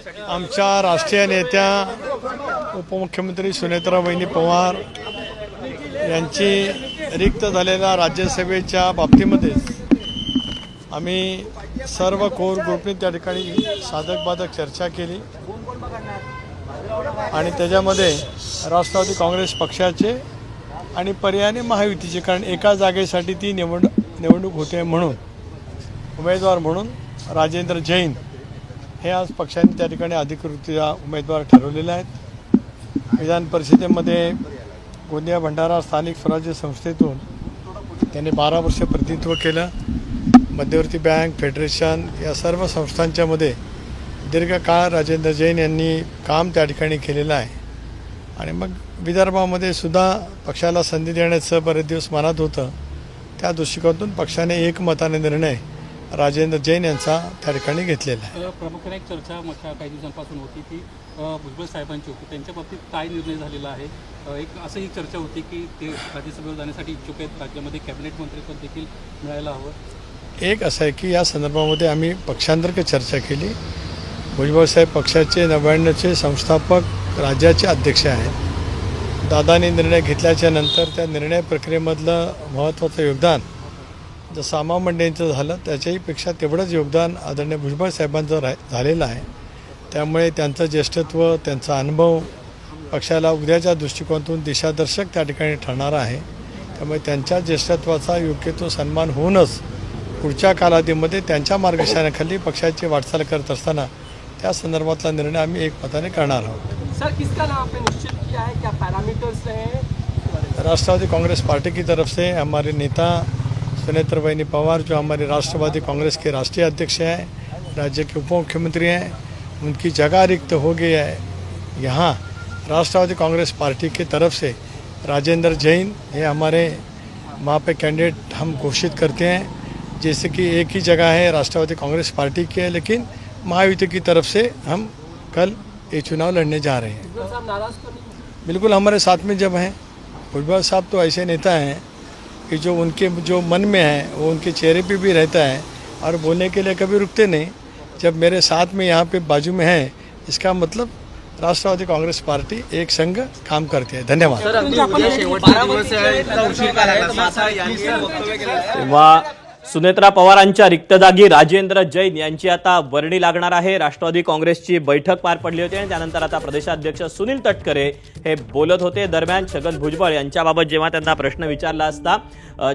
आमच्या राष्ट्रीय नेत्या उपमुख्यमंत्री सुनेत्राबाई पवार यांची रिक्त झालेल्या राज्यसभेच्या बाबतीमध्ये आम्ही सर्व कोर ग्रुपने त्या ठिकाणी साधक बाधक चर्चा केली आणि त्याच्यामध्ये राष्ट्रवादी काँग्रेस पक्षाचे आणि पर्यायाने महायुतीचे, कारण एका जागेसाठी ती निवडणूक होते म्हणून उमेदवार म्हणून राजेंद्र जैन हे आज पक्षाने त्या ठिकाणी अधिकृतरित्या उमेदवार ठरवलेले आहेत। विधान परिषदेमध्ये गोंदिया भंडारा स्थानिक स्वराज्य संस्थेतून त्यांनी 12 वर्ष प्रतिनिधित्व केलं। मध्यवर्ती बँक, फेडरेशन या सर्व संस्थांच्यामध्ये दीर्घकाळ राजेंद्र जैन यांनी काम त्या ठिकाणी केलेलं आहे आणि मग विदर्भामध्ये सुद्धा पक्षाला संधी देण्याचं बरेच दिवस मनात होतं। त्या दृष्टिकोनातून पक्षाने एकमताने निर्णय राजेंद्र जैन यांचा त्या ठिकाणी घेतलेला आहे। प्रामुख्याने एक चर्चा मागच्या काही दिवसांपासून होती ती भुजबळ साहेबांची होती, त्यांच्या बाबतीत काय निर्णय झालेला आहे? एक असंही चर्चा होती की ते राज्यसभेवर जाण्यासाठी इच्छुक आहेत, राज्यामध्ये कॅबिनेट मंत्रीपद देखील मिळायला हवं। एक असं आहे की या संदर्भामध्ये आम्ही पक्षांतर्गत चर्चा केली। भुजबळ साहेब पक्षाचे 99चे संस्थापक राज्याचे अध्यक्ष आहेत। दादांनी निर्णय घेतल्याच्या नंतर त्या निर्णय प्रक्रियेमधलं महत्त्वाचं योगदान जसं आम्हा मंडळींचं झालं त्याच्याहीपेक्षा तेवढंच योगदान आदरणीय भुजबळ साहेबांचं झालेलं आहे। त्यामुळे त्यांचं ज्येष्ठत्व, त्यांचा अनुभव पक्षाला उद्याच्या दृष्टिकोनातून दिशादर्शक त्या ठिकाणी ठरणार आहे। त्यामुळे त्यांच्या ज्येष्ठत्वाचा योग्य तो सन्मान होऊनच पुढच्या कालावधीमध्ये त्यांच्या मार्गदर्शनाखाली पक्षाची वाटचाल करत असताना त्या संदर्भातला निर्णय आम्ही एकमताने करणार आहोत। सर, किसका नाम आपने निश्चित किया है, क्या पैरामीटर्स हैं? राष्ट्रवादी कांग्रेस पार्टी की तरफ से हमारे नेता सुनेत्राबाई पवार जो हमारे राष्ट्रवादी कांग्रेस के राष्ट्रीय अध्यक्ष हैं, राज्य के उप मुख्यमंत्री हैं, उनकी जगह रिक्त हो गई है। यहाँ राष्ट्रवादी कांग्रेस पार्टी की तरफ से राजेंद्र जैन ये हमारे वहाँ पे कैंडिडेट हम घोषित करते हैं। जैसे कि एक ही जगह है राष्ट्रवादी कांग्रेस पार्टी की है, लेकिन महायुति की तरफ से हम कल ये चुनाव लड़ने जा रहे हैं। भुजबल साहब नाराज तो नहीं? बिल्कुल हमारे साथ में जब हैं। भुजबल साहब तो ऐसे नेता हैं कि जो उनके जो मन में है वो उनके चेहरे पे भी रहता है और बोलने के लिए कभी रुकते नहीं। जब मेरे साथ में यहाँ पे बाजू में है, इसका मतलब राष्ट्रवादी कांग्रेस पार्टी एक संघ काम करते हैं। धन्यवाद। तेव्हा सुनेत्रा पवारांच्या रिक्त जागी राजेंद्र जैन यांची आता वर्णी लागणार आहे। राष्ट्रवादी काँग्रेसची बैठक पार पडली होती आणि त्यानंतर आता प्रदेशाध्यक्ष सुनील तटकरे हे बोलत होते। दरम्यान छगन भुजबळ यांच्याबाबत जेव्हा त्यांना प्रश्न विचारला असता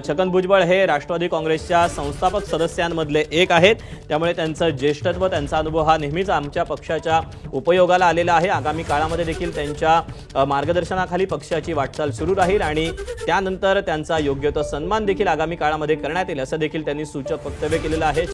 छगन भुजबळ हे राष्ट्रवादी काँग्रेसच्या संस्थापक सदस्यांमधले एक आहेत, त्यामुळे त्यांचं ज्येष्ठत्व, त्यांचा अनुभव हा नेहमीच आमच्या पक्षाच्या उपयोगाला आलेला आहे। आगामी काळामध्ये देखील त्यांच्या मार्गदर्शनाखाली पक्षाची वाटचाल सुरू राहील आणि त्यानंतर त्यांचा योग्य तो सन्मान देखील आगामी काळामध्ये करण्यात येईल असं देखील त्यांनी सूचक वक्तव्य केलेलं आहे।